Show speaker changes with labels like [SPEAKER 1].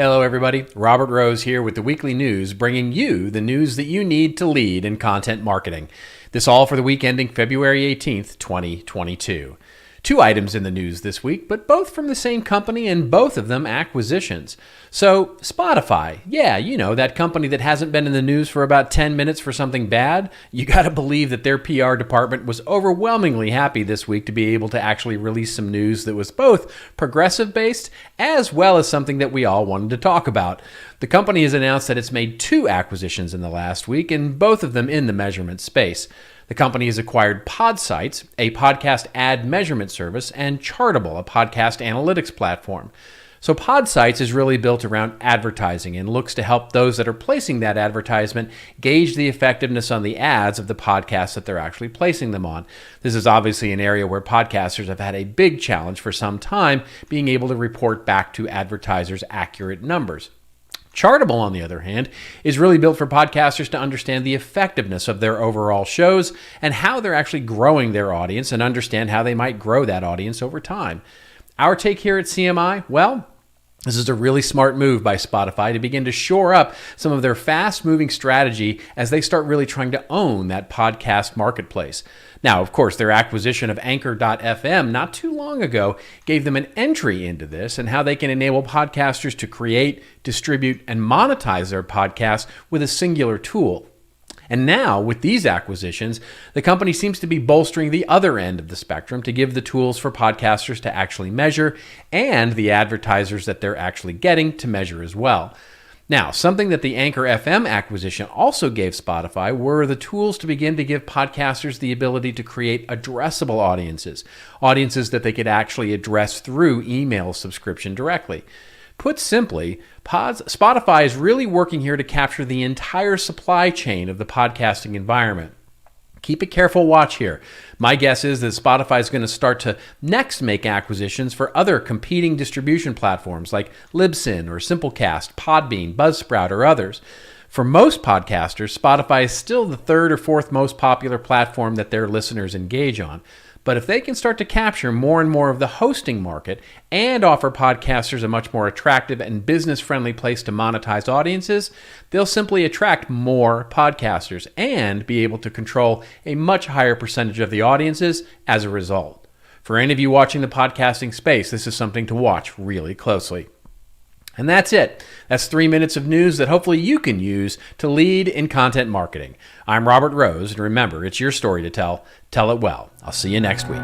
[SPEAKER 1] Hello, everybody. Robert Rose here with the weekly news, bringing you the news that you need to lead in content marketing. This all for the week ending February 18th, 2022. Two items in the news this week, but both from the same company and both of them acquisitions. So, Spotify, that company that hasn't been in the news for about 10 minutes for something bad. You gotta believe that their PR department was overwhelmingly happy this week to be able to actually release some news that was both progressive-based as well as something that we all wanted to talk about. The company has announced that it's made two acquisitions in the last week, and both of them in the measurement space. The company has acquired Podsights, a podcast ad measurement service, and Chartable, a podcast analytics platform. So Podsights is really built around advertising and looks to help those that are placing that advertisement gauge the effectiveness on the ads of the podcasts that they're actually placing them on. This is obviously an area where podcasters have had a big challenge for some time, being able to report back to advertisers accurate numbers. Chartable, on the other hand, is really built for podcasters to understand the effectiveness of their overall shows and how they're actually growing their audience and understand how they might grow that audience over time. Our take here at CMI, well, this is a really smart move by Spotify to begin to shore up some of their fast-moving strategy as they start really trying to own that podcast marketplace. Now, of course, their acquisition of Anchor.fm not too long ago gave them an entry into this and how they can enable podcasters to create, distribute, and monetize their podcasts with a singular tool. And now, with these acquisitions, the company seems to be bolstering the other end of the spectrum to give the tools for podcasters to actually measure and the advertisers that they're actually getting to measure as well. Now, something that the Anchor FM acquisition also gave Spotify were the tools to begin to give podcasters the ability to create addressable audiences that they could actually address through email subscription directly. Put simply, Spotify is really working here to capture the entire supply chain of the podcasting environment. Keep a careful watch here. My guess is that Spotify is going to start to next make acquisitions for other competing distribution platforms like Libsyn or Simplecast, Podbean, Buzzsprout, or others. For most podcasters, Spotify is still the third or fourth most popular platform that their listeners engage on. But if they can start to capture more and more of the hosting market and offer podcasters a much more attractive and business-friendly place to monetize audiences, they'll simply attract more podcasters and be able to control a much higher percentage of the audiences as a result. For any of you watching the podcasting space, this is something to watch really closely. And that's it. That's 3 minutes of news that hopefully you can use to lead in content marketing. I'm Robert Rose, and remember, it's your story to tell. Tell it well. I'll see you next week.